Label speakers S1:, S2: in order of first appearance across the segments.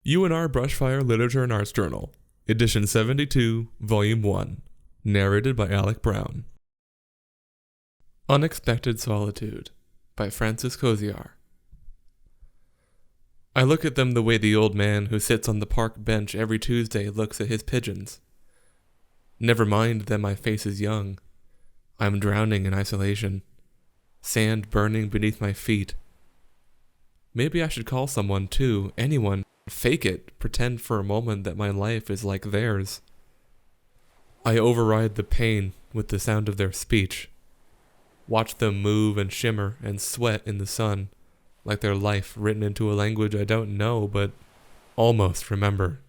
S1: UNR Brushfire Literature and Arts Journal, Edition 72, Volume 1, narrated by Alec Brown. Unexpected Solitude by Francis Koziar. I look at them the way the old man who sits on the park bench every Tuesday looks at his pigeons. Never mind that my face is young. I'm drowning in isolation. Sand burning beneath my feet. Maybe I should call someone too, anyone. Fake it, pretend for a moment that my life is like theirs. I override the pain with the sound of their speech. Watch them move and shimmer and sweat in the sun, like their life written into a language I don't know but almost remember.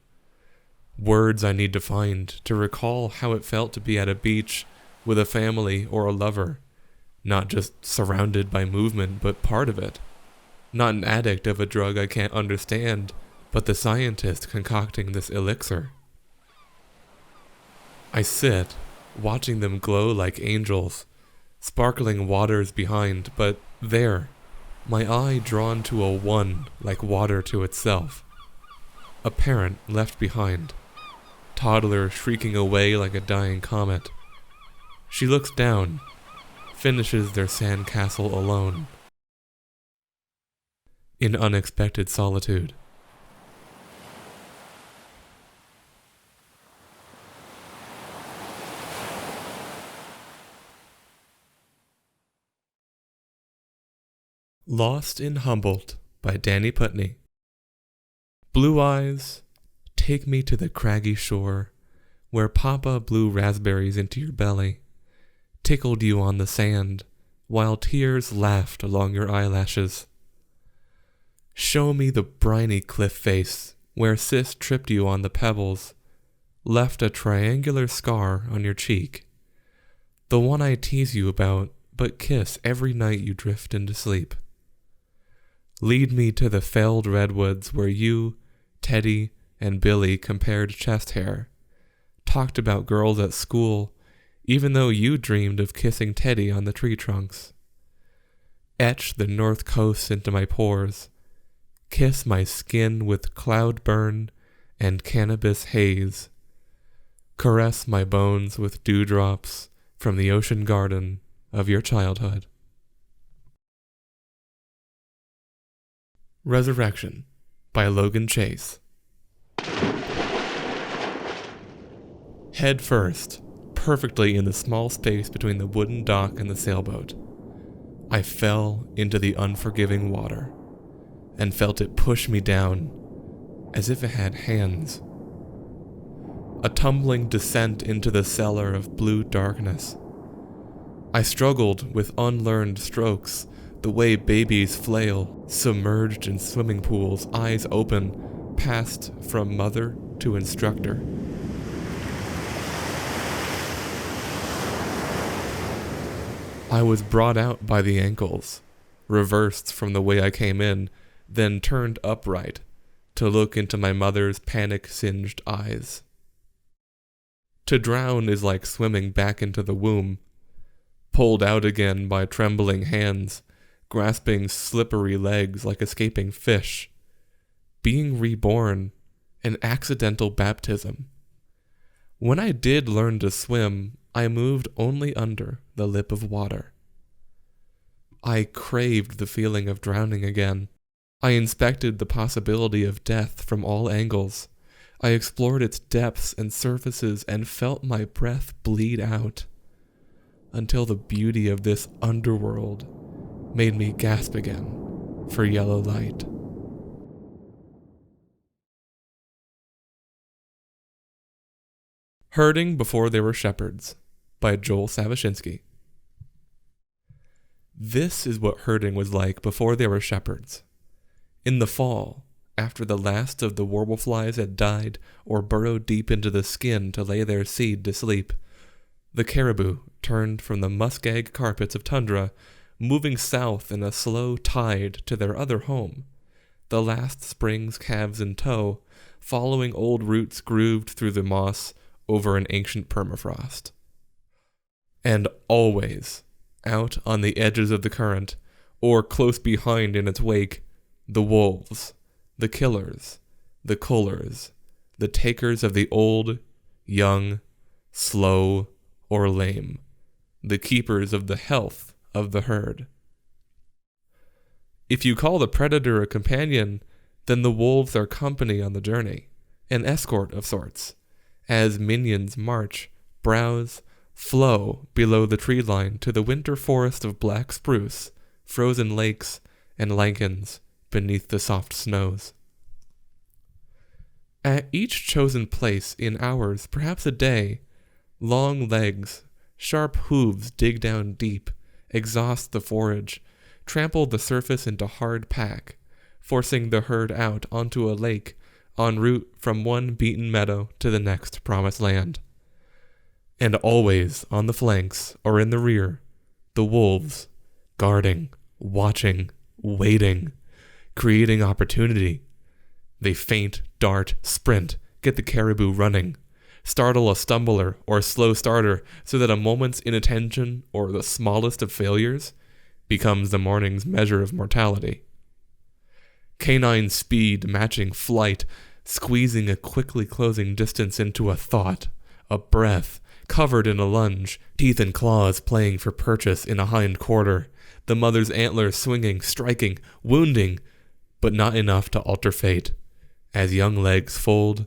S1: Words I need to find to recall how it felt to be at a beach with a family or a lover, not just surrounded by movement but part of it. Not an addict of a drug I can't understand, but the scientist concocting this elixir. I sit, watching them glow like angels, sparkling waters behind, but there, my eye drawn to a one like water to itself. A parent left behind, toddler shrieking away like a dying comet. She looks down, finishes their sandcastle alone. In unexpected solitude. Lost in Humboldt by Danny Putney. Blue eyes, take me to the craggy shore, where Papa blew raspberries into your belly, tickled you on the sand, while tears laughed along your eyelashes. Show me the briny cliff face, where Sis tripped you on the pebbles, left a triangular scar on your cheek, the one I tease you about, but kiss every night you drift into sleep. Lead me to the felled redwoods where you, Teddy, and Billy compared chest hair, talked about girls at school, even though you dreamed of kissing Teddy on the tree trunks. Etch the north coast into my pores, kiss my skin with cloud burn and cannabis haze, caress my bones with dewdrops from the ocean garden of your childhood. Resurrection by Logan Chase. Head first, perfectly in the small space between the wooden dock and the sailboat, I fell into the unforgiving water and felt it push me down as if it had hands. A tumbling descent into the cellar of blue darkness. I struggled with unlearned strokes, the way babies flail, submerged in swimming pools, eyes open, passed from mother to instructor. I was brought out by the ankles, reversed from the way I came in, then turned upright to look into my mother's panic-singed eyes. To drown is like swimming back into the womb, pulled out again by trembling hands, grasping slippery legs like escaping fish. Being reborn, an accidental baptism. When I did learn to swim, I moved only under the lip of water. I craved the feeling of drowning again. I inspected the possibility of death from all angles. I explored its depths and surfaces and felt my breath bleed out, until the beauty of this underworld made me gasp again for yellow light. Herding Before They Were Shepherds by Joel Savashinsky. This is what herding was like before they were shepherds. In the fall, after the last of the warbleflies had died or burrowed deep into the skin to lay their seed to sleep, the caribou turned from the muskeg carpets of tundra, moving south in a slow tide to their other home, the last spring's calves in tow, following old roots grooved through the moss over an ancient permafrost. And always, out on the edges of the current, or close behind in its wake, the wolves, the killers, the cullers, the takers of the old, young, slow, or lame, the keepers of the health of the herd. If you call the predator a companion, then the wolves are company on the journey, an escort of sorts, as minions march, browse, flow below the tree line to the winter forest of black spruce, frozen lakes, and lichens beneath the soft snows. At each chosen place in hours, perhaps a day, long legs, sharp hooves dig down deep, exhaust the forage, trample the surface into hard pack, forcing the herd out onto a lake en route from one beaten meadow to the next promised land. And always on the flanks or in the rear, the wolves, guarding, watching, waiting, creating opportunity. They feint, dart, sprint, get the caribou running, startle a stumbler or a slow starter so that a moment's inattention or the smallest of failures becomes the morning's measure of mortality. Canine speed matching flight, squeezing a quickly closing distance into a thought, a breath, covered in a lunge, teeth and claws playing for purchase in a hind quarter, the mother's antlers swinging, striking, wounding, but not enough to alter fate, as young legs fold,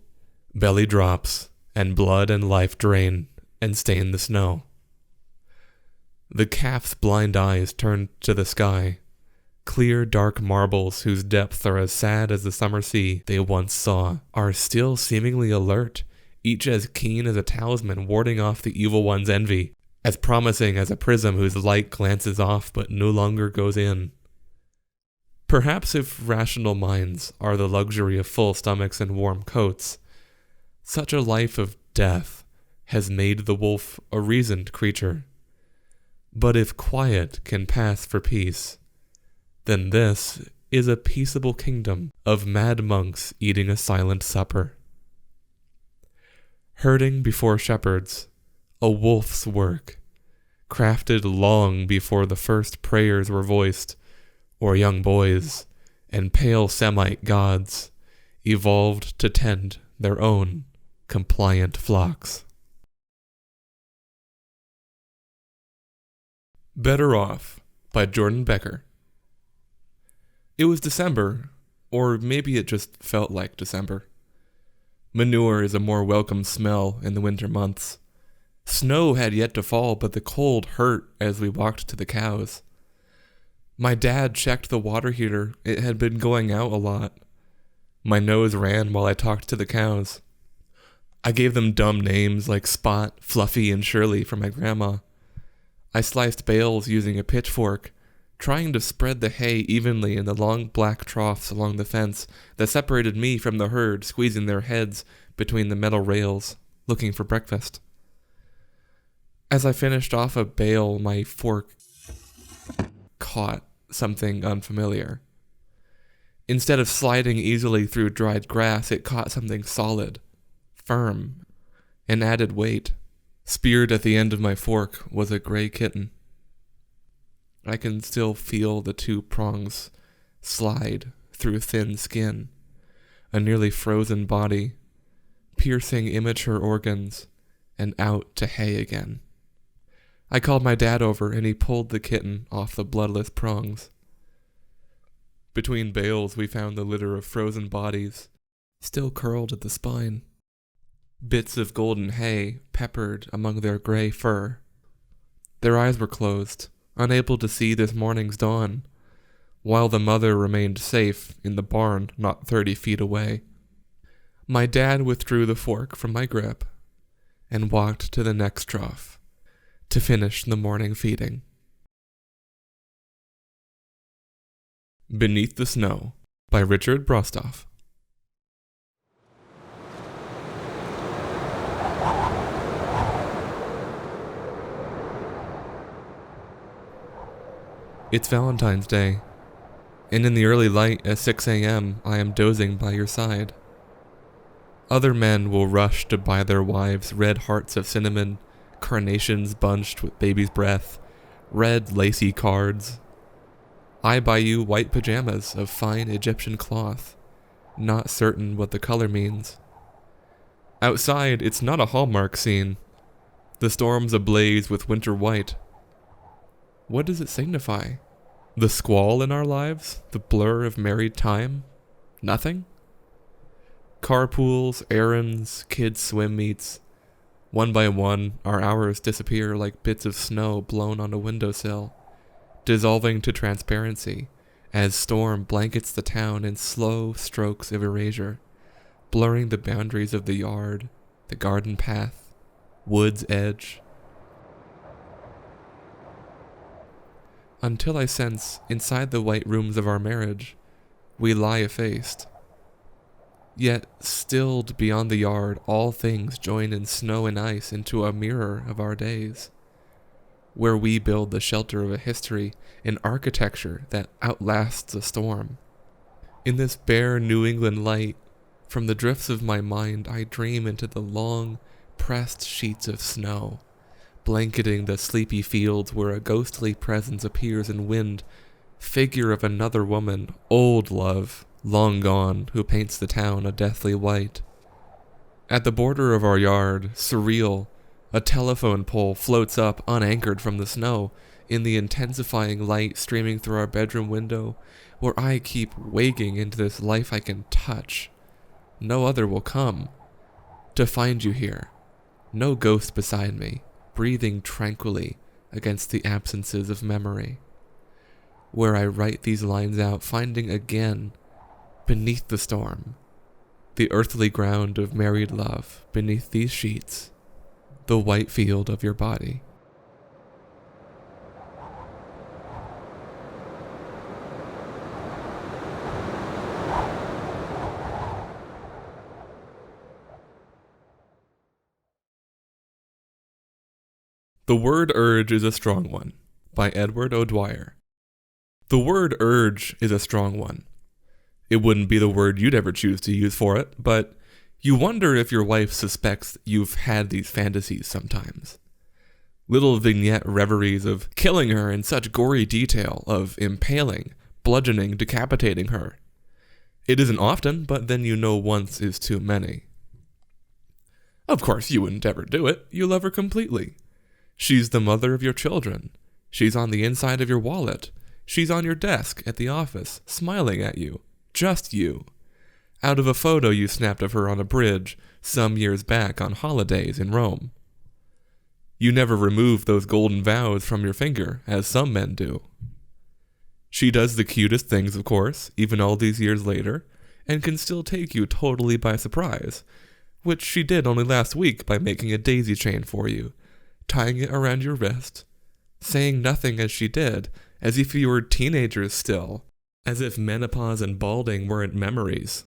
S1: belly drops, and blood and life drain and stain the snow. The calf's blind eyes turn to the sky, clear dark marbles whose depths are as sad as the summer sea they once saw, are still seemingly alert, each as keen as a talisman warding off the evil one's envy, as promising as a prism whose light glances off but no longer goes in. Perhaps if rational minds are the luxury of full stomachs and warm coats, such a life of death has made the wolf a reasoned creature. But if quiet can pass for peace, then this is a peaceable kingdom of mad monks eating a silent supper. Herding before shepherds, a wolf's work, crafted long before the first prayers were voiced, or young boys and pale Semite gods evolved to tend their own compliant flocks. Better Off by Jordan Becker. It was December, or maybe it just felt like December. Manure is a more welcome smell in the winter months. Snow had yet to fall, but the cold hurt as we walked to the cows. My dad checked the water heater. It had been going out a lot. My nose ran while I talked to the cows. I gave them dumb names like Spot, Fluffy, and Shirley for my grandma. I sliced bales using a pitchfork, trying to spread the hay evenly in the long black troughs along the fence that separated me from the herd squeezing their heads between the metal rails, looking for breakfast. As I finished off a bale, my fork caught something unfamiliar. Instead of sliding easily through dried grass, it caught something solid, firm, and added weight. Speared at the end of my fork was a gray kitten. I can still feel the two prongs slide through thin skin, a nearly frozen body, piercing immature organs, and out to hay again. I called my dad over, and he pulled the kitten off the bloodless prongs. Between bales, we found the litter of frozen bodies, still curled at the spine. Bits of golden hay peppered among their gray fur. Their eyes were closed, unable to see this morning's dawn, while the mother remained safe in the barn not 30 feet away. My dad withdrew the fork from my grip and walked to the next trough to finish the morning feeding. Beneath the Snow by Richard Brostoff. It's Valentine's Day, and in the early light at 6 a.m. I am dozing by your side. Other men will rush to buy their wives red hearts of cinnamon, carnations bunched with baby's breath, red lacy cards. I buy you white pajamas of fine Egyptian cloth, not certain what the color means. Outside, it's not a Hallmark scene. The storm's ablaze with winter white. What does it signify? The squall in our lives? The blur of married time? Nothing? Carpools, errands, kids' swim meets. One by one, our hours disappear like bits of snow blown on a windowsill, dissolving to transparency as storm blankets the town in slow strokes of erasure, blurring the boundaries of the yard, the garden path, wood's edge. Until I sense, inside the white rooms of our marriage, we lie effaced. Yet, stilled beyond the yard, all things join in snow and ice into a mirror of our days, where we build the shelter of a history, an architecture that outlasts a storm. In this bare New England light, from the drifts of my mind, I dream into the long, pressed sheets of snow, blanketing the sleepy fields where a ghostly presence appears in wind, figure of another woman, old love, long gone, who paints the town a deathly white. At the border of our yard, surreal, a telephone pole floats up unanchored from the snow in the intensifying light streaming through our bedroom window, where I keep waking into this life I can touch. No other will come. To find you here, no ghost beside me, breathing tranquilly against the absences of memory. Where I write these lines out, finding again, beneath the storm, the earthly ground of married love, beneath these sheets, the white field of your body. The Word Urge is a Strong One, by Edward O'Dwyer. The word urge is a strong one. It wouldn't be the word you'd ever choose to use for it, but you wonder if your wife suspects you've had these fantasies sometimes. Little vignette reveries of killing her in such gory detail, of impaling, bludgeoning, decapitating her. It isn't often, but then you know once is too many. Of course, you wouldn't ever do it. You love her completely. She's the mother of your children. She's on the inside of your wallet. She's on your desk at the office, smiling at you. Just you. Out of a photo you snapped of her on a bridge some years back on holidays in Rome. You never remove those golden vows from your finger, as some men do. She does the cutest things, of course, even all these years later, and can still take you totally by surprise, which she did only last week by making a daisy chain for you, tying it around your wrist, saying nothing as she did, as if you were teenagers still, as if menopause and balding weren't memories.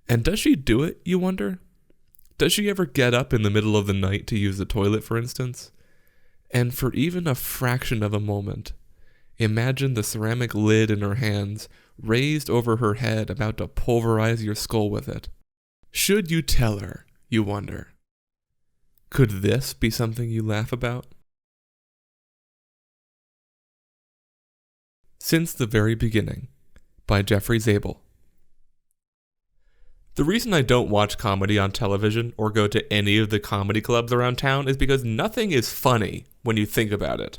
S1: And does she do it, you wonder? Does she ever get up in the middle of the night to use the toilet, for instance? And for even a fraction of a moment, imagine the ceramic lid in her hands, raised over her head, about to pulverize your skull with it. Should you tell her, you wonder? Could this be something you laugh about? Since the Very Beginning, by Jeffrey Zabel. The reason I don't watch comedy on television or go to any of the comedy clubs around town is because nothing is funny when you think about it.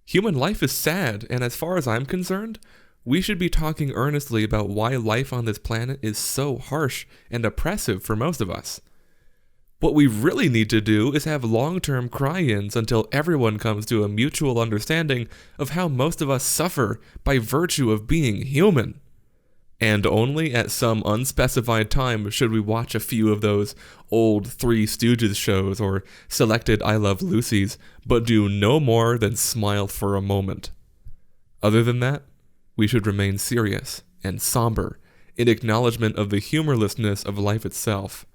S1: Human life is sad, and as far as I'm concerned, we should be talking earnestly about why life on this planet is so harsh and oppressive for most of us. What we really need to do is have long-term cry-ins until everyone comes to a mutual understanding of how most of us suffer by virtue of being human. And only at some unspecified time should we watch a few of those old Three Stooges shows or selected I Love Lucy's, but do no more than smile for a moment. Other than that, we should remain serious and somber in acknowledgement of the humorlessness of life itself,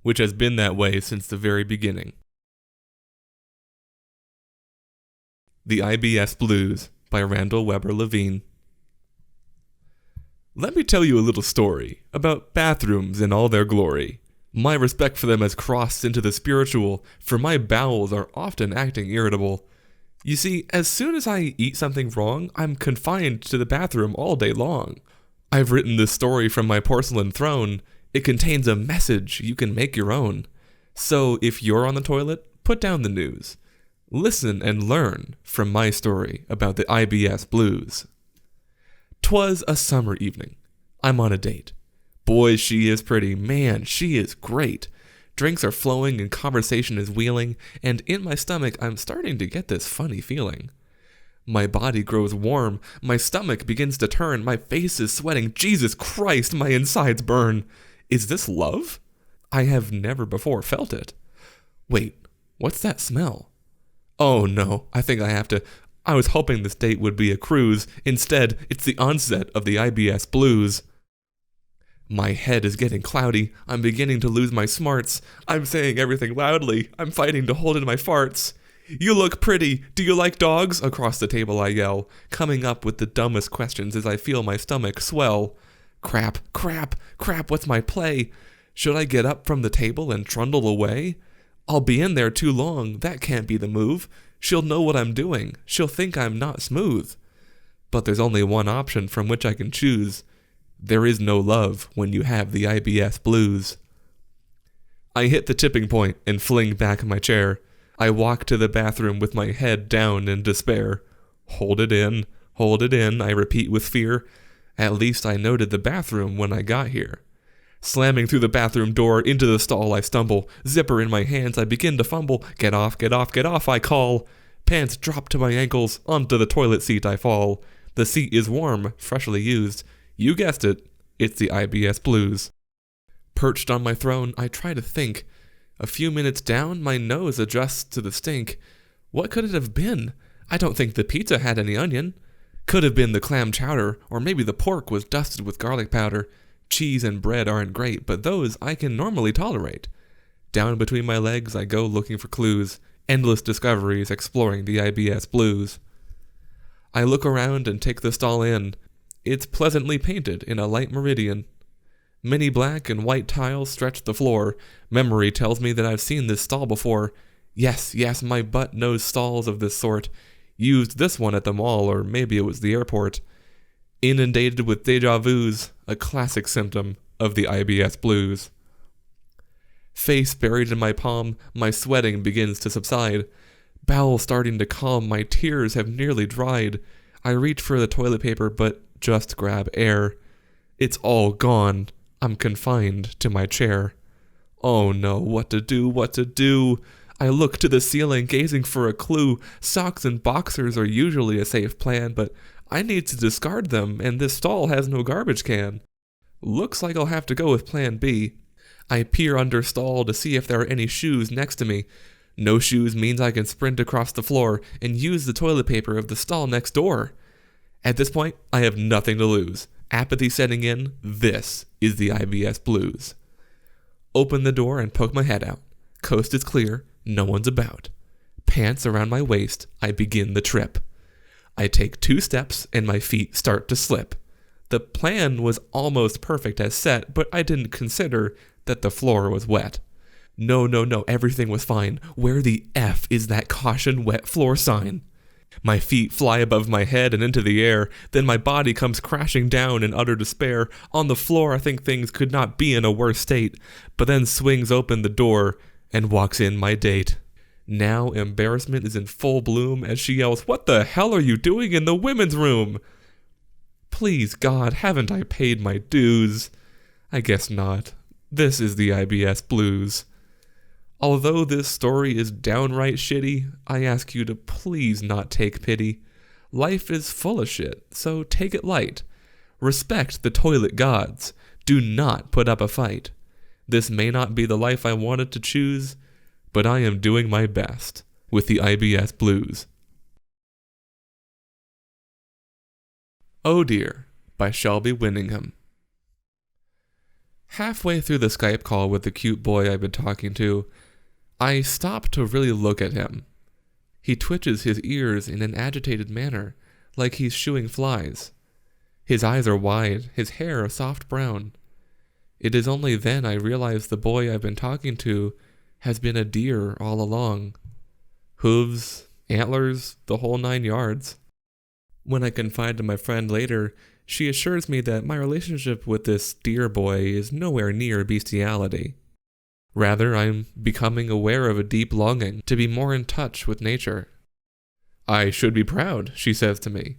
S1: which has been that way since the very beginning. The IBS Blues, by Randall Weber Levine. Let me tell you a little story about bathrooms in all their glory. My respect for them has crossed into the spiritual, for my bowels are often acting irritable. You see, as soon as I eat something wrong, I'm confined to the bathroom all day long. I've written this story from my porcelain throne. It contains a message you can make your own. So if you're on the toilet, put down the news. Listen and learn from my story about the IBS blues. 'Twas a summer evening. I'm on a date. Boy, she is pretty. Man, she is great. Drinks are flowing and conversation is wheeling, and in my stomach I'm starting to get this funny feeling. My body grows warm, my stomach begins to turn, my face is sweating. Jesus Christ, my insides burn. Is this love? I have never before felt it. Wait, what's that smell? Oh no, I was hoping this date would be a cruise. Instead, it's the onset of the IBS blues. My head is getting cloudy. I'm beginning to lose my smarts. I'm saying everything loudly. I'm fighting to hold in my farts. You look pretty. Do you like dogs? Across the table I yell, coming up with the dumbest questions as I feel my stomach swell. Crap, what's my play? Should I get up from the table and trundle away? I'll be in there too long. That can't be the move. She'll know what I'm doing. She'll think I'm not smooth. But there's only one option from which I can choose. There is no love when you have the IBS blues. I hit the tipping point and fling back my chair. I walk to the bathroom with my head down in despair. Hold it in, I repeat with fear. At least I noted the bathroom when I got here. Slamming through the bathroom door, into the stall I stumble. Zipper in my hands, I begin to fumble. Get off, I call. Pants drop to my ankles, onto the toilet seat I fall. The seat is warm, freshly used. You guessed it, it's the IBS blues. Perched on my throne, I try to think. A few minutes down, my nose adjusts to the stink. What could it have been? I don't think the pizza had any onion. Could have been the clam chowder, or maybe the pork was dusted with garlic powder. Cheese and bread aren't great, but those I can normally tolerate. Down between my legs I go looking for clues, endless discoveries exploring the IBS blues. I look around and take the stall in. It's pleasantly painted in a light meridian. Many black and white tiles stretch the floor. Memory tells me that I've seen this stall before. Yes, my butt knows stalls of this sort. Used this one at the mall, or maybe it was the airport. Inundated with deja vus, a classic symptom of the IBS blues. Face buried in my palm, my sweating begins to subside. Bowel starting to calm, my tears have nearly dried. I reach for the toilet paper, but just grab air. It's all gone. I'm confined to my chair. Oh no, what to do? I look to the ceiling, gazing for a clue. Socks and boxers are usually a safe plan, but I need to discard them, and this stall has no garbage can. Looks like I'll have to go with plan B. I peer under stall to see if there are any shoes next to me. No shoes means I can sprint across the floor and use the toilet paper of the stall next door. At this point, I have nothing to lose. Apathy setting in, this is the IBS blues. Open the door and poke my head out. Coast is clear, no one's about. Pants around my waist, I begin the trip. I take 2 steps and my feet start to slip. The plan was almost perfect as set, but I didn't consider that the floor was wet. No, everything was fine. Where the F is that caution wet floor sign? My feet fly above my head and into the air, then my body comes crashing down in utter despair. On the floor I think things could not be in a worse state, but then swings open the door and walks in my date. Now embarrassment is in full bloom as she yells, "What the hell are you doing in the women's room?" Please God, haven't I paid my dues? I guess not. This is the IBS blues. Although this story is downright shitty, I ask you to please not take pity. Life is full of shit, so take it light. Respect the toilet gods. Do not put up a fight. This may not be the life I wanted to choose, but I am doing my best with the IBS blues. Oh Dear by Shelby Winningham. Halfway through the Skype call with the cute boy I've been talking to, I stop to really look at him. He twitches his ears in an agitated manner, like he's shooing flies. His eyes are wide, his hair a soft brown. It is only then I realize the boy I've been talking to has been a deer all along. Hooves, antlers, the whole 9 yards. When I confide to my friend later, She assures me that my relationship with this dear boy is nowhere near bestiality. Rather, I'm becoming aware of a deep longing to be more in touch with nature. I should be proud, she says to me.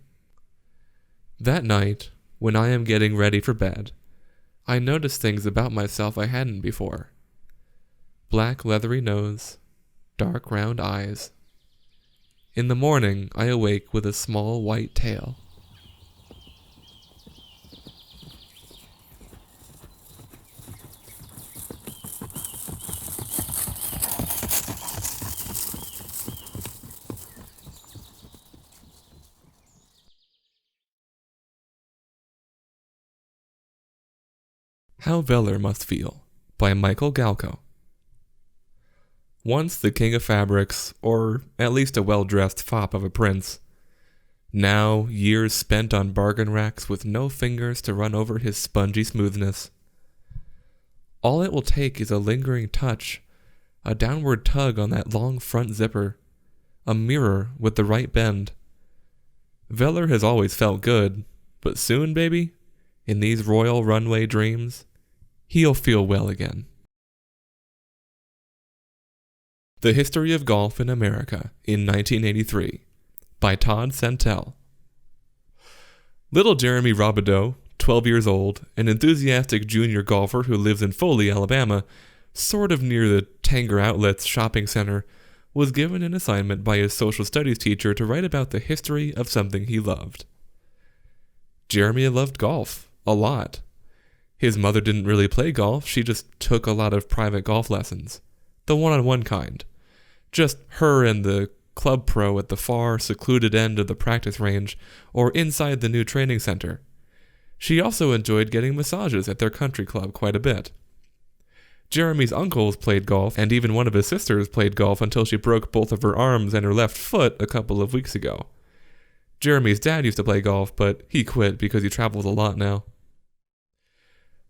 S1: That night, when I am getting ready for bed, I notice things about myself I hadn't before. Black leathery nose, dark round eyes. In the morning, I awake with a small white tail. How Veller Must Feel by Michael Galco. Once the king of fabrics, or at least a well-dressed fop of a prince. Now years spent on bargain racks with no fingers to run over his spongy smoothness. All it will take is a lingering touch, a downward tug on that long front zipper, a mirror with the right bend. Veller has always felt good, but soon, baby, in these royal runway dreams, he'll feel well again. The History of Golf in America in 1983 by Todd Santel. Little Jeremy Robideau, 12 years old, an enthusiastic junior golfer who lives in Foley, Alabama, sort of near the Tanger Outlets shopping center, was given an assignment by his social studies teacher to write about the history of something he loved. Jeremy loved golf, a lot. His mother didn't really play golf, she just took a lot of private golf lessons. The one-on-one kind. Just her and the club pro at the far, secluded end of the practice range, or inside the new training center. She also enjoyed getting massages at their country club quite a bit. Jeremy's uncles played golf, and even one of his sisters played golf until she broke both of her arms and her left foot a couple of weeks ago. Jeremy's dad used to play golf, but he quit because he travels a lot now.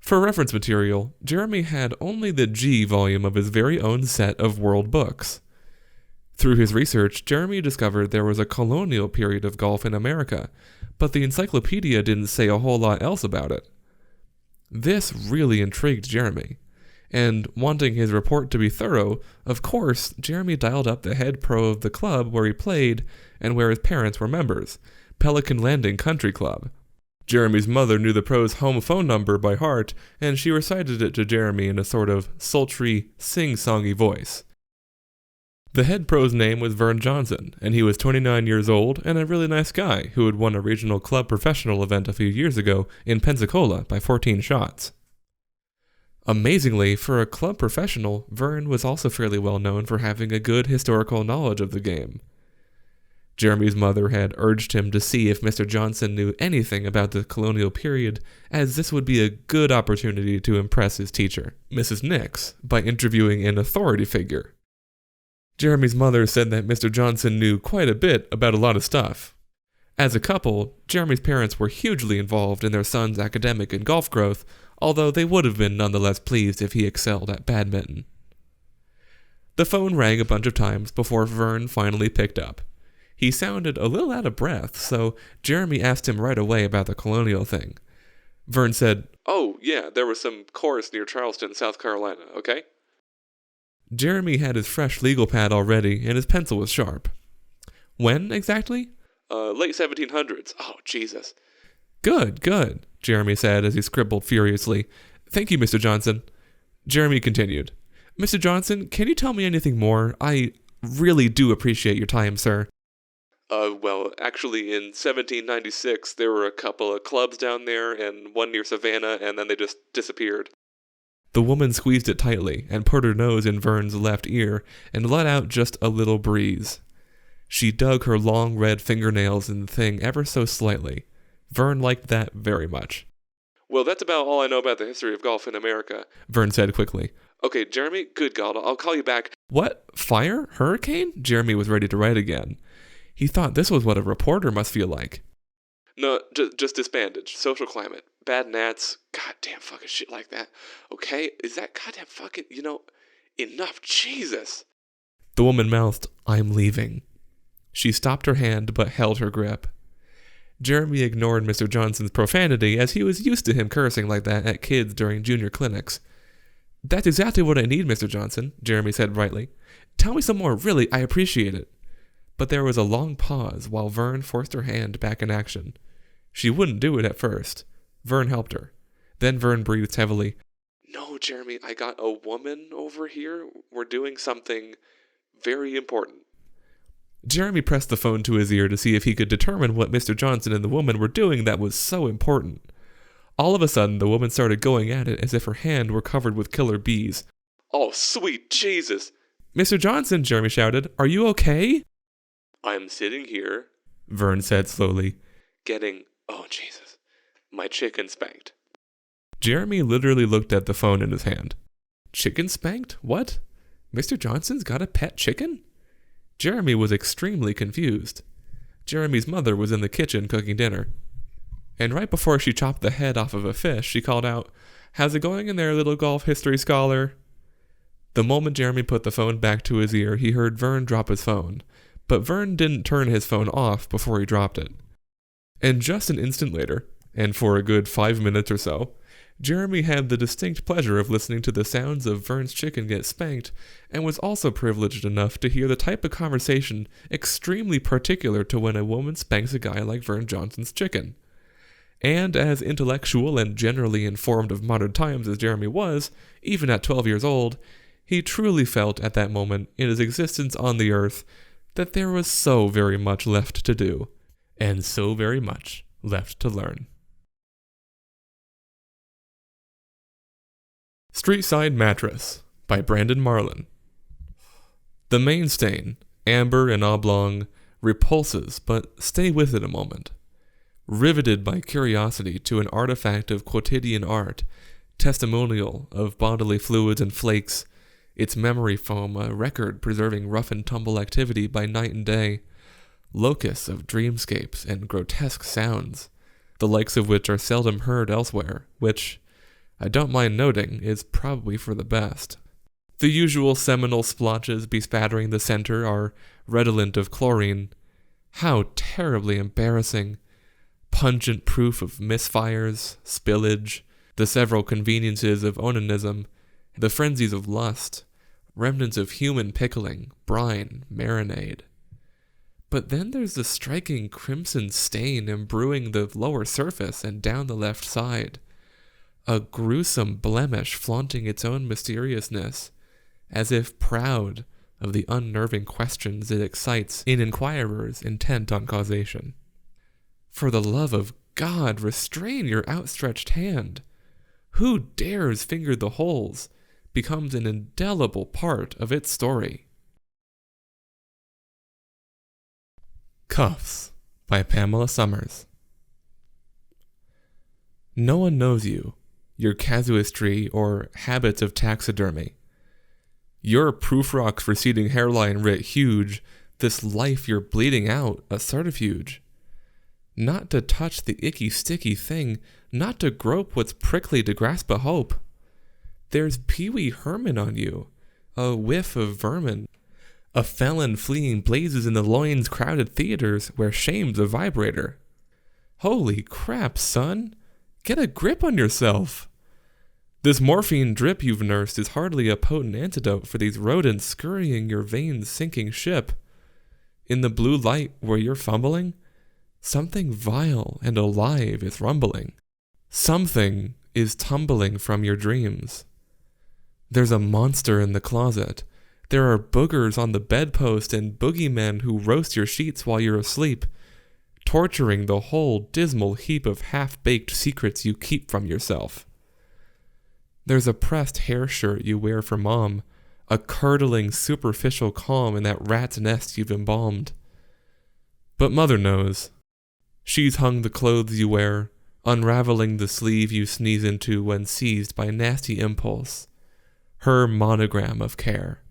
S1: For reference material, Jeremy had only the G volume of his very own set of world books. Through his research, Jeremy discovered there was a colonial period of golf in America, but the encyclopedia didn't say a whole lot else about it. This really intrigued Jeremy, and wanting his report to be thorough, of course, Jeremy dialed up the head pro of the club where he played and where his parents were members, Pelican Landing Country Club. Jeremy's mother knew the pro's home phone number by heart, and she recited it to Jeremy in a sort of sultry, sing-songy voice. The head pro's name was Vern Johnson, and he was 29 years old and a really nice guy who had won a regional club professional event a few years ago in Pensacola by 14 shots. Amazingly, for a club professional, Vern was also fairly well known for having a good historical knowledge of the game. Jeremy's mother had urged him to see if Mr. Johnson knew anything about the colonial period, as this would be a good opportunity to impress his teacher, Mrs. Nix, by interviewing an authority figure. Jeremy's mother said that Mr. Johnson knew quite a bit about a lot of stuff. As a couple, Jeremy's parents were hugely involved in their son's academic and golf growth, although they would have been nonetheless pleased if he excelled at badminton. The phone rang a bunch of times before Vern finally picked up. He sounded a little out of breath, so Jeremy asked him right away about the colonial thing. Vern said, "Oh, yeah, there was some course near Charleston, South Carolina, okay?" Jeremy had his fresh legal pad already, and his pencil was sharp. "When, exactly?" Late 1700s. Oh, Jesus. Good, Jeremy said as he scribbled furiously. "Thank you, Mr. Johnson." Jeremy continued. "Mr. Johnson, can you tell me anything more? I really do appreciate your time, sir." Well, actually, in 1796, there were a couple of clubs down there, and one near Savannah, and then they just disappeared. The woman squeezed it tightly, and put her nose in Vern's left ear, and let out just a little breeze. She dug her long red fingernails in the thing ever so slightly. Vern liked that very much. "Well, that's about all I know about the history of golf in America," Vern said quickly. "Okay, Jeremy, good God, I'll call you back." "What? Fire? Hurricane?" Jeremy was ready to write again. He thought this was what a reporter must feel like. "No, just disbanded. Social climate. Bad gnats. Goddamn fucking shit like that. Okay? Is that goddamn fucking, enough. Jesus." The woman mouthed, "I'm leaving." She stopped her hand but held her grip. Jeremy ignored Mr. Johnson's profanity as he was used to him cursing like that at kids during junior clinics. "That's exactly what I need, Mr. Johnson," Jeremy said brightly. "Tell me some more, really, I appreciate it." But there was a long pause while Vern forced her hand back in action. She wouldn't do it at first. Vern helped her. Then Vern breathed heavily. "No, Jeremy, I got a woman over here. We're doing something very important." Jeremy pressed the phone to his ear to see if he could determine what Mr. Johnson and the woman were doing that was so important. All of a sudden, the woman started going at it as if her hand were covered with killer bees. "Oh, sweet Jesus!" "Mr. Johnson," Jeremy shouted, "are you okay?" "I'm sitting here," Vern said slowly, "getting, oh Jesus, my chicken spanked." Jeremy literally looked at the phone in his hand. "Chicken spanked? What? Mr. Johnson's got a pet chicken?" Jeremy was extremely confused. Jeremy's mother was in the kitchen cooking dinner. And right before she chopped the head off of a fish, she called out, "How's it going in there, little golf history scholar?" The moment Jeremy put the phone back to his ear, he heard Vern drop his phone. But Vern didn't turn his phone off before he dropped it. And just an instant later, and for a good 5 minutes or so, Jeremy had the distinct pleasure of listening to the sounds of Vern's chicken get spanked, and was also privileged enough to hear the type of conversation extremely particular to when a woman spanks a guy like Vern Johnson's chicken. And as intellectual and generally informed of modern times as Jeremy was, even at 12 years old, he truly felt at that moment in his existence on the earth that there was so very much left to do, and so very much left to learn. Streetside Mattress by Brandon Marlin. The main stain, amber and oblong, repulses, but stay with it a moment. Riveted by curiosity to an artifact of quotidian art, testimonial of bodily fluids and flakes, its memory foam a record preserving rough and tumble activity by night and day, locus of dreamscapes and grotesque sounds, the likes of which are seldom heard elsewhere, which, I don't mind noting, is probably for the best. The usual seminal splotches bespattering the center are redolent of chlorine. How terribly embarrassing! Pungent proof of misfires, spillage, the several conveniences of onanism, the frenzies of lust, remnants of human pickling, brine, marinade. But then there's the striking crimson stain imbruing the lower surface and down the left side. A gruesome blemish flaunting its own mysteriousness, as if proud of the unnerving questions it excites in inquirers intent on causation. For the love of God, restrain your outstretched hand. Who dares finger the holes becomes an indelible part of its story. Cuffs by Pamela Summers. No one knows you, your casuistry or habits of taxidermy. Your Prufrock's receding hairline writ huge, this life you're bleeding out a subterfuge. Not to touch the icky sticky thing, not to grope what's prickly to grasp a hope. There's Pee Wee Herman on you, a whiff of vermin, a felon fleeing blazes in the loins crowded theaters where shame's a vibrator. Holy crap, son! Get a grip on yourself! This morphine drip you've nursed is hardly a potent antidote for these rodents scurrying your veins sinking ship. In the blue light where you're fumbling, something vile and alive is rumbling. Something is tumbling from your dreams. There's a monster in the closet. There are boogers on the bedpost and boogeymen who roast your sheets while you're asleep, torturing the whole dismal heap of half-baked secrets you keep from yourself. There's a pressed hair shirt you wear for mom, a curdling superficial calm in that rat's nest you've embalmed. But mother knows. She's hung the clothes you wear, unraveling the sleeve you sneeze into when seized by nasty impulse. Her monogram of care.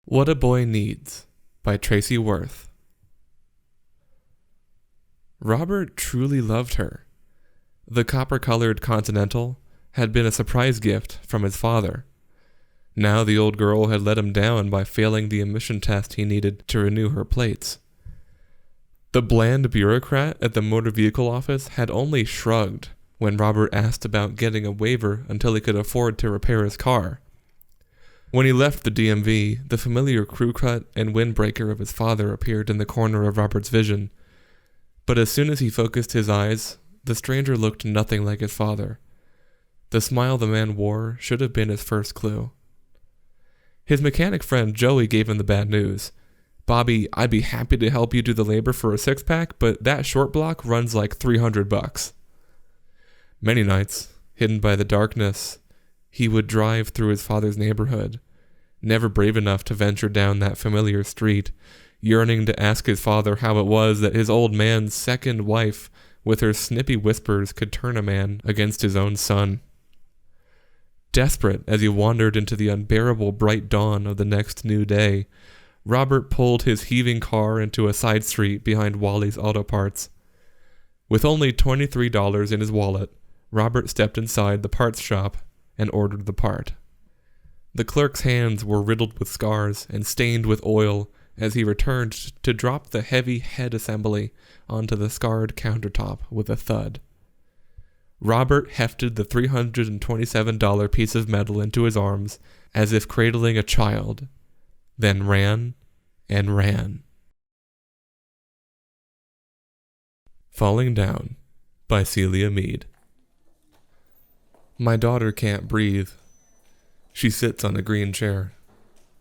S1: What a Boy Needs by Tracy Worth. Robert truly loved her. The copper-colored Continental had been a surprise gift from his father. Now the old girl had let him down by failing the emission test he needed to renew her plates. The bland bureaucrat at the motor vehicle office had only shrugged when Robert asked about getting a waiver until he could afford to repair his car. When he left the DMV, the familiar crew cut and windbreaker of his father appeared in the corner of Robert's vision. But as soon as he focused his eyes, the stranger looked nothing like his father. The smile the man wore should have been his first clue. His mechanic friend Joey gave him the bad news. "Bobby, I'd be happy to help you do the labor for a six-pack, but that short block runs like $300. Many nights, hidden by the darkness, he would drive through his father's neighborhood, never brave enough to venture down that familiar street, yearning to ask his father how it was that his old man's second wife, with her snippy whispers, could turn a man against his own son. Desperate as he wandered into the unbearable bright dawn of the next new day, Robert pulled his heaving car into a side street behind Wally's Auto Parts. With only $23 in his wallet, Robert stepped inside the parts shop and ordered the part. The clerk's hands were riddled with scars and stained with oil as he returned to drop the heavy head assembly onto the scarred countertop with a thud. Robert hefted the $327 piece of metal into his arms as if cradling a child, then ran and ran. Falling Down by Celia Mead. My daughter can't breathe. She sits on a green chair,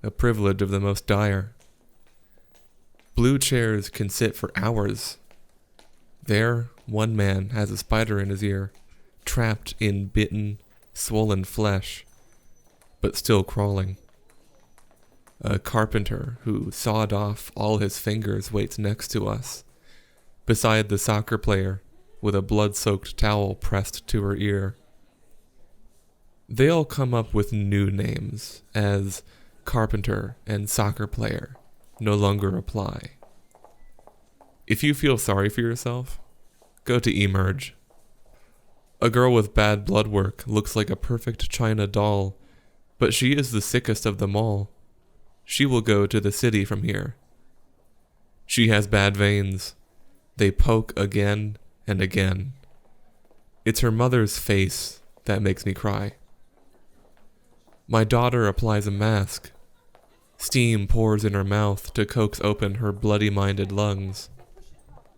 S1: a privilege of the most dire. Blue chairs can sit for hours. There, one man has a spider in his ear, trapped in bitten, swollen flesh, but still crawling. A carpenter who sawed off all his fingers waits next to us, beside the soccer player with a blood-soaked towel pressed to her ear. They all come up with new names, as carpenter and soccer player no longer apply. If you feel sorry for yourself, go to Emerge. A girl with bad blood work looks like a perfect china doll, but she is the sickest of them all. She will go to the city from here. She has bad veins. They poke again and again. It's her mother's face that makes me cry. My daughter applies a mask. Steam pours in her mouth to coax open her bloody-minded lungs.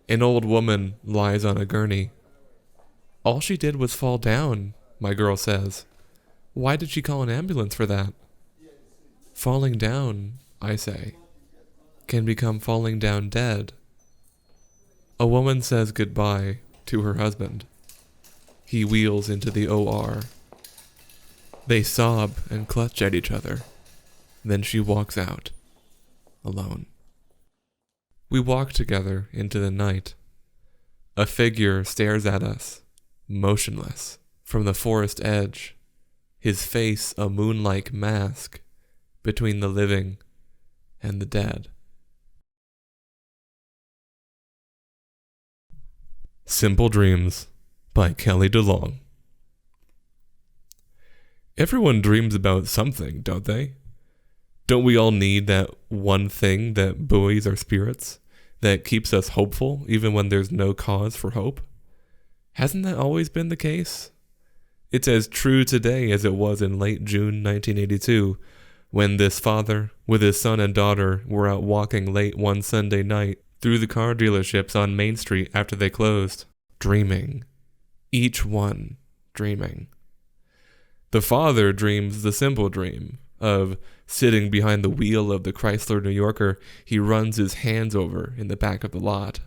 S1: An old woman lies on a gurney. All she did was fall down, my girl says. Why did she call an ambulance for that? Falling down, I say, can become falling down dead. A woman says goodbye to her husband. He wheels into the OR. They sob and clutch at each other. Then she walks out, alone. We walk together into the night. A figure stares at us, motionless, from the forest edge, his face a moon-like mask between the living and the dead. Simple Dreams by Kelly DeLong. Everyone dreams about something, don't they? Don't we all need that one thing that buoys our spirits, that keeps us hopeful even when there's no cause for hope? Hasn't that always been the case? It's as true today as it was in late June 1982, when this father, with his son and daughter, were out walking late one Sunday night through the car dealerships on Main Street after they closed, dreaming. Each one dreaming. The father dreams the simple dream of sitting behind the wheel of the Chrysler New Yorker he runs his hands over in the back of the lot.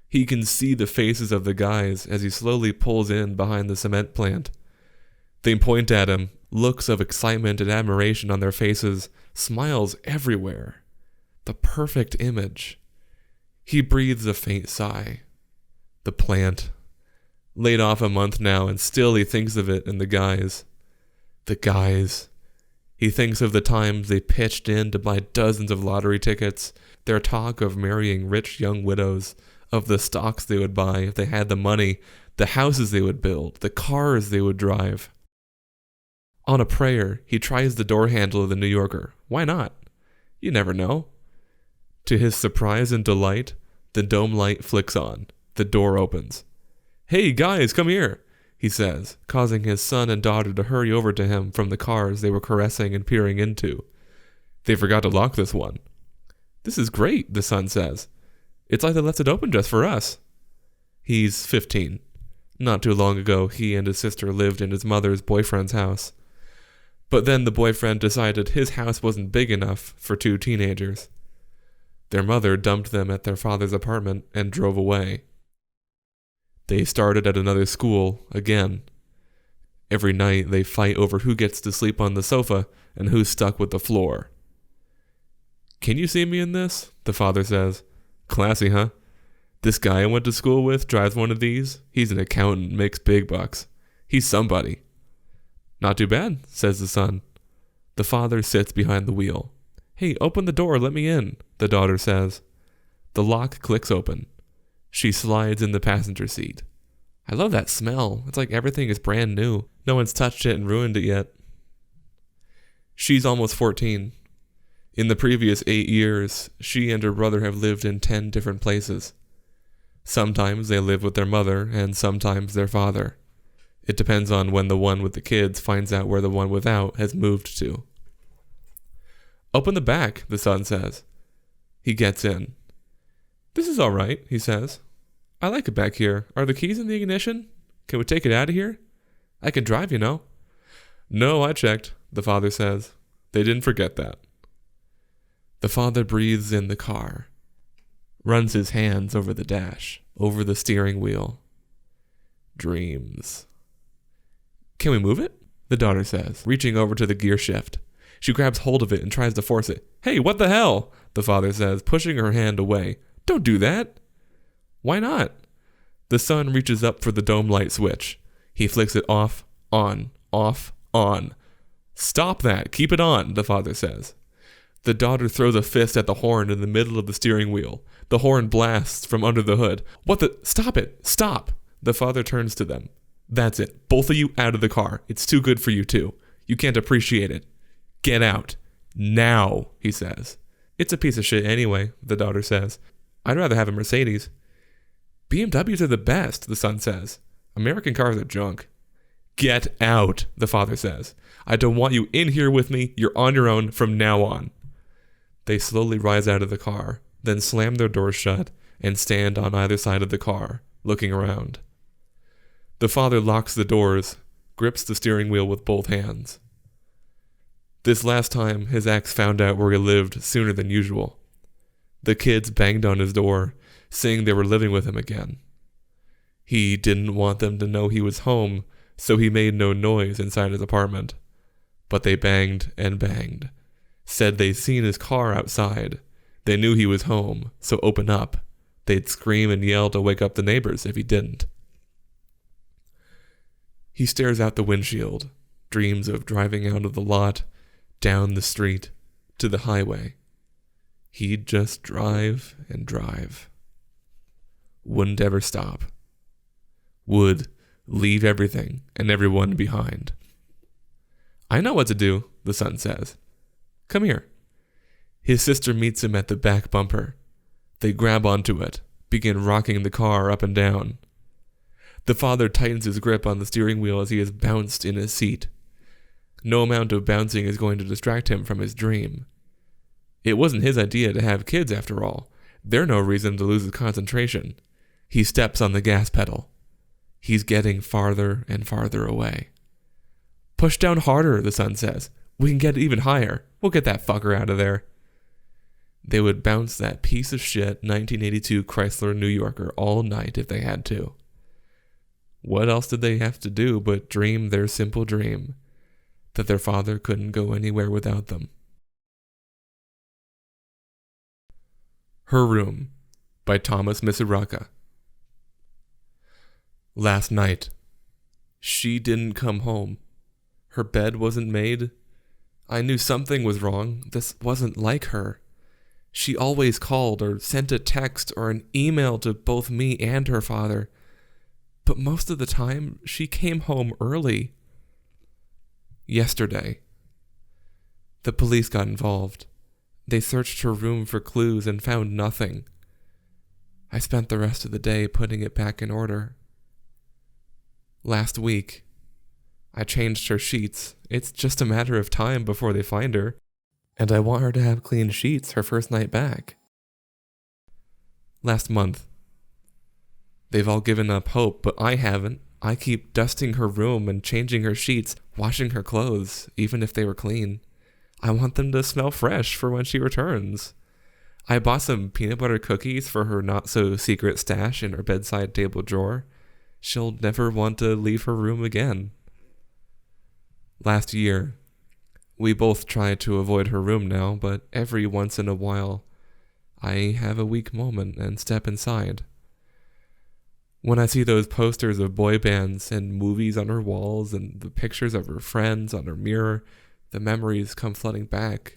S1: He can see the faces of the guys as he slowly pulls in behind the cement plant. They point at him, looks of excitement and admiration on their faces, smiles everywhere. The perfect image. He breathes a faint sigh. The plant. Laid off a month now, and still he thinks of it and the guys. The guys. He thinks of the times they pitched in to buy dozens of lottery tickets, their talk of marrying rich young widows, of the stocks they would buy if they had the money, the houses they would build, the cars they would drive. On a prayer, he tries the door handle of the New Yorker. Why not? You never know. To his surprise and delight, The dome light flicks on. The door opens. "Hey, guys, come here," he says, causing his son and daughter to hurry over to him from the cars they were caressing and peering into. They forgot to lock this one. "This is great," the son says. "It's like they left it open just for us." He's 15. Not too long ago, he and his sister lived in his mother's boyfriend's house. But then the boyfriend decided his house wasn't big enough for 2 teenagers. Their mother dumped them at their father's apartment and drove away. They started at another school again. Every night they fight over who gets to sleep on the sofa and who's stuck with the floor. "Can you see me in this?" the father says. "Classy, huh? This guy I went to school with drives one of these. He's an accountant, makes big bucks. He's somebody." "Not too bad," says the son. The father sits behind the wheel. "Hey, open the door, let me in," the daughter says. The lock clicks open. She slides in the passenger seat. "I love that smell. It's like everything is brand new. No one's touched it and ruined it yet." She's almost 14. In the previous 8 years, she and her brother have lived in 10 different places. Sometimes they live with their mother, and sometimes their father. It depends on when the one with the kids finds out where the one without has moved to. "Open the back," the son says. He gets in. "This is all right," he says. "I like it back here. Are the keys in the ignition? Can we take it out of here? I can drive, you know." "No, I checked," the father says. "They didn't forget that." The father breathes in the car, runs his hands over the dash, over the steering wheel. Dreams. "Can we move it?" the daughter says, reaching over to the gear shift. She grabs hold of it and tries to force it. "Hey, what the hell?" the father says, pushing her hand away. "Don't do that." "Why not?" The son reaches up for the dome light switch. He flicks it off, on, off, on. "Stop that. Keep it on," the father says. The daughter throws a fist at the horn in the middle of the steering wheel. The horn blasts from under the hood. "What the? Stop it! Stop!" The father turns to them. "That's it. Both of you out of the car. It's too good for you two. You can't appreciate it. Get out. Now," he says. "It's a piece of shit anyway," the daughter says. "I'd rather have a Mercedes." "BMWs are the best," the son says. "American cars are junk." "Get out," the father says. "I don't want you in here with me. You're on your own from now on." They slowly rise out of the car, then slam their doors shut and stand on either side of the car, looking around. The father locks the doors, grips the steering wheel with both hands. This last time, his ex found out where he lived sooner than usual. The kids banged on his door, saying they were living with him again. He didn't want them to know he was home, so he made no noise inside his apartment. But they banged and banged. Said they'd seen his car outside. They knew he was home, so open up. They'd scream and yell to wake up the neighbors if he didn't. He stares out the windshield, dreams of driving out of the lot, down the street, to the highway. He'd just drive and drive. Wouldn't ever stop. Would leave everything and everyone behind. "I know what to do," the son says. "Come here." His sister meets him at the back bumper. They grab onto it, begin rocking the car up and down. The father tightens his grip on the steering wheel as he is bounced in his seat. No amount of bouncing is going to distract him from his dream. It wasn't his idea to have kids after all. They're no reason to lose his concentration. He steps on the gas pedal. He's getting farther and farther away. "Push down harder," the son says. "We can get even higher. We'll get that fucker out of there." They would bounce that piece of shit 1982 Chrysler New Yorker all night if they had to. What else did they have to do but dream their simple dream, that their father couldn't go anywhere without them? Her Room by Thomas Misiraka. Last night, she didn't come home. Her bed wasn't made. I knew something was wrong. This wasn't like her. She always called or sent a text or an email to both me and her father. But most of the time, she came home early. Yesterday, the police got involved. They searched her room for clues and found nothing. I spent the rest of the day putting it back in order. Last week, I changed her sheets. It's just a matter of time before they find her, and I want her to have clean sheets her first night back. Last month, they've all given up hope, but I haven't. I keep dusting her room and changing her sheets, washing her clothes, even if they were clean. I want them to smell fresh for when she returns. I bought some peanut butter cookies for her not-so-secret stash in her bedside table drawer. She'll never want to leave her room again. Last year, we both try to avoid her room now, but every once in a while, I have a weak moment and step inside. When I see those posters of boy bands and movies on her walls and the pictures of her friends on her mirror, the memories come flooding back.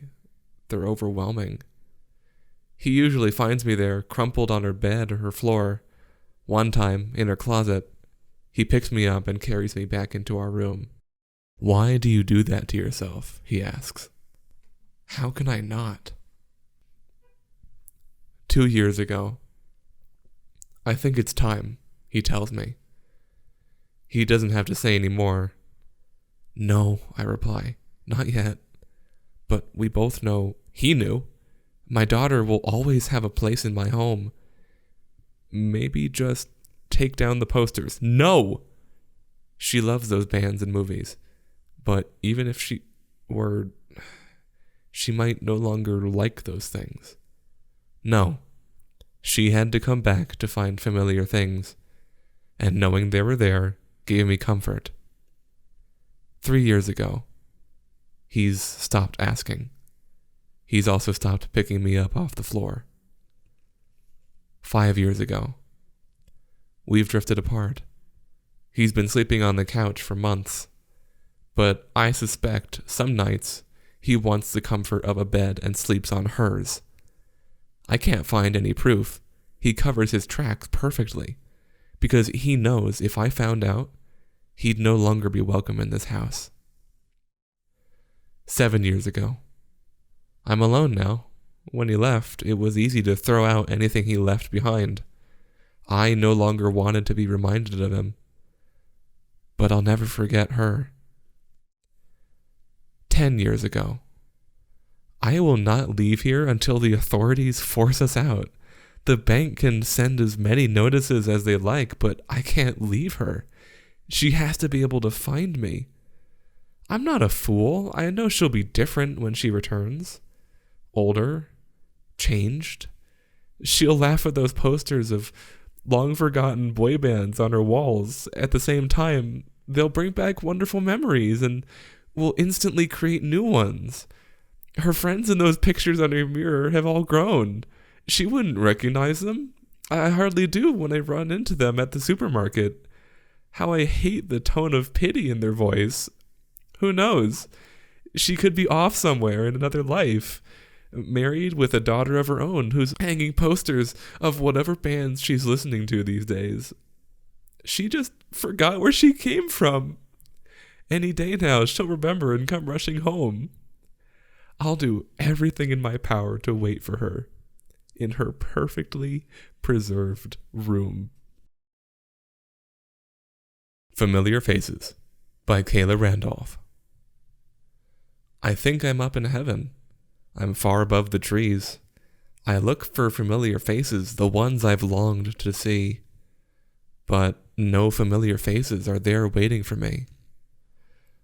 S1: They're overwhelming. He usually finds me there, crumpled on her bed or her floor. One time, in her closet, he picks me up and carries me back into our room. "Why do you do that to yourself?" he asks. How can I not? 2 years ago, "I think it's time," he tells me. He doesn't have to say any more. "No," I reply, "not yet." But we both know, he knew, my daughter will always have a place in my home. Maybe just take down the posters. No! She loves those bands and movies. But even if she might no longer like those things. No. She had to come back to find familiar things. And knowing they were there gave me comfort. 3 years ago, he's stopped asking. He's also stopped picking me up off the floor. 5 years ago, we've drifted apart. He's been sleeping on the couch for months. But I suspect some nights he wants the comfort of a bed and sleeps on hers. I can't find any proof. He covers his tracks perfectly, because he knows if I found out, he'd no longer be welcome in this house. 7 years ago. I'm alone now. When he left, it was easy to throw out anything he left behind. I no longer wanted to be reminded of him. But I'll never forget her. 10 years ago. I will not leave here until the authorities force us out. The bank can send as many notices as they like, but I can't leave her. She has to be able to find me. I'm not a fool. I know she'll be different when she returns. Older. Changed. She'll laugh at those posters of long-forgotten boy bands on her walls. At the same time, they'll bring back wonderful memories and will instantly create new ones. Her friends in those pictures on her mirror have all grown. She wouldn't recognize them. I hardly do when I run into them at the supermarket. How I hate the tone of pity in their voice. Who knows? She could be off somewhere in another life, married with a daughter of her own who's hanging posters of whatever bands she's listening to these days. She just forgot where she came from. Any day now, she'll remember and come rushing home. I'll do everything in my power to wait for her in her perfectly preserved room. Familiar Faces by Kayla Randolph. I think I'm up in heaven. I'm far above the trees. I look for familiar faces, the ones I've longed to see. But no familiar faces are there waiting for me.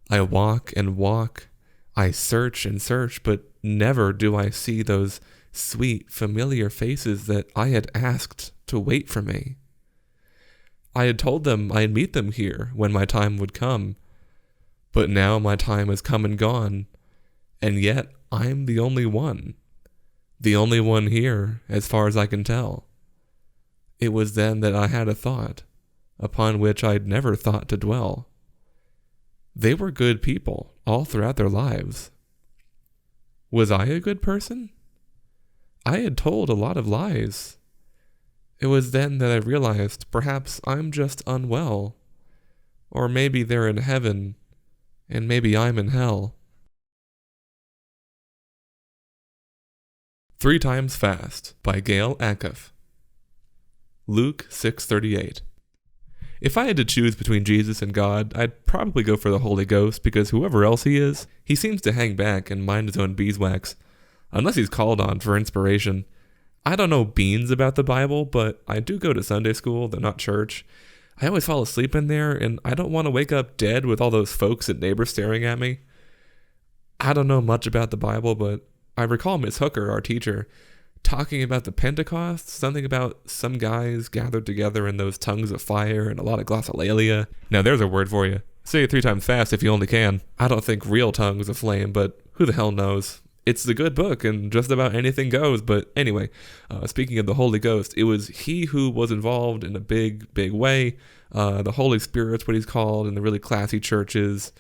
S1: I walk and walk, I search and search, but never do I see those sweet, familiar faces that I had asked to wait for me. I had told them I'd meet them here when my time would come, but now my time has come and gone, and yet I'm the only one here, as far as I can tell. It was then that I had a thought, upon which I'd never thought to dwell. They were good people all throughout their lives. Was I a good person? I had told a lot of lies. It was then that I realized perhaps I'm just unwell. Or maybe they're in heaven, and maybe I'm in hell. 3 Times Fast by Gail Acuff. Luke 6:38. If I had to choose between Jesus and God, I'd probably go for the Holy Ghost because whoever else he is, he seems to hang back and mind his own beeswax, unless he's called on for inspiration. I don't know beans about the Bible, but I do go to Sunday school, though not church. I always fall asleep in there, and I don't want to wake up dead with all those folks and neighbors staring at me. I don't know much about the Bible, but I recall Miss Hooker, our teacher, talking about the Pentecost, something about some guys gathered together in those tongues of fire and a lot of glossolalia. Now there's a word for you. Say it 3 times fast if you only can. I don't think real tongues of flame, but who the hell knows? It's a good book and just about anything goes. But anyway, speaking of the Holy Ghost, it was he who was involved in a big, big way. The Holy Spirit's what he's called in the really classy churches.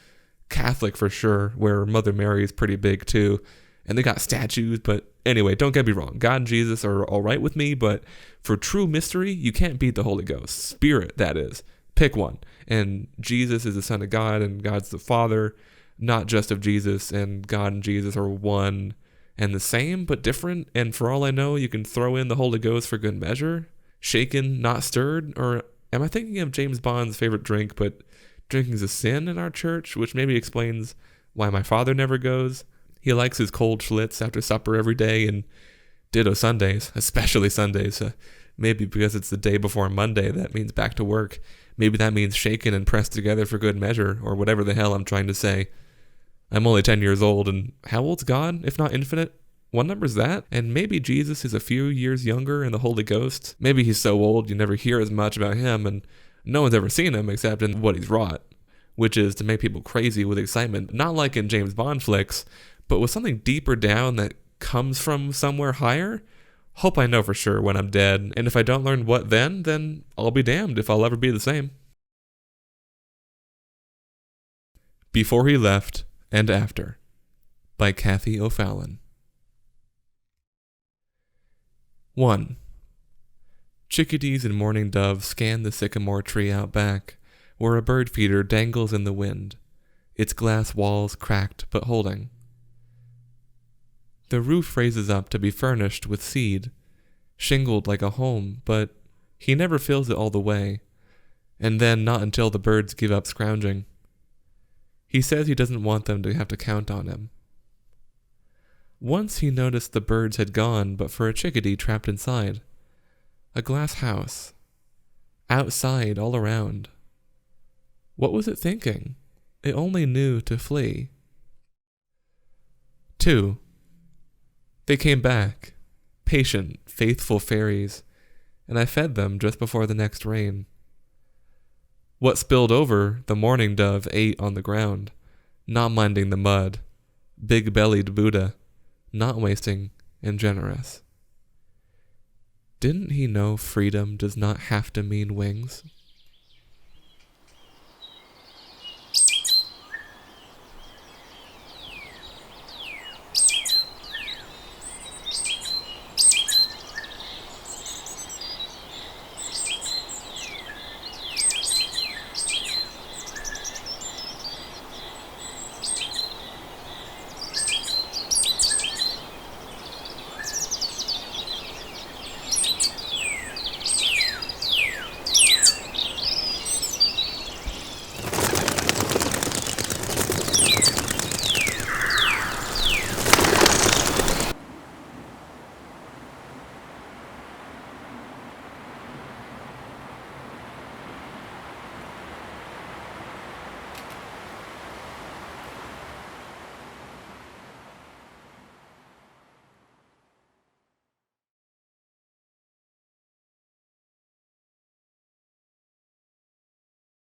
S1: Catholic for sure, where Mother Mary is pretty big too. And they got statues, but anyway, don't get me wrong. God and Jesus are all right with me, but for true mystery, you can't beat the Holy Ghost. Spirit, that is. Pick one. And Jesus is the Son of God, and God's the Father, not just of Jesus, and God and Jesus are one and the same, but different. And for all I know, you can throw in the Holy Ghost for good measure. Shaken, not stirred. Or am I thinking of James Bond's favorite drink, but drinking's a sin in our church, which maybe explains why my father never goes. He likes his cold Schlitz after supper every day, and ditto Sundays, especially Sundays. Maybe because it's the day before Monday, that means back to work. Maybe that means shaken and pressed together for good measure, or whatever the hell I'm trying to say. I'm only 10 years old, and how old's God, if not infinite? What number's that? And maybe Jesus is a few years younger in the Holy Ghost. Maybe he's so old you never hear as much about him, and no one's ever seen him except in what he's wrought, which is to make people crazy with excitement, not like in James Bond flicks, but with something deeper down that comes from somewhere higher. Hope I know for sure when I'm dead, and if I don't learn what then I'll be damned if I'll ever be the same. Before He Left and After by Kathy O'Fallon. 1. Chickadees and mourning doves scan the sycamore tree out back, where a bird feeder dangles in the wind, its glass walls cracked but holding. The roof raises up to be furnished with seed, shingled like a home, but he never fills it all the way, and then not until the birds give up scrounging. He says he doesn't want them to have to count on him. Once he noticed the birds had gone but for a chickadee trapped inside. A glass house. Outside all around. What was it thinking? It only knew to flee. 2. They came back, patient, faithful fairies, and I fed them just before the next rain. What spilled over, the mourning dove ate on the ground, not minding the mud, big-bellied Buddha, not wasting and generous. Didn't he know freedom does not have to mean wings?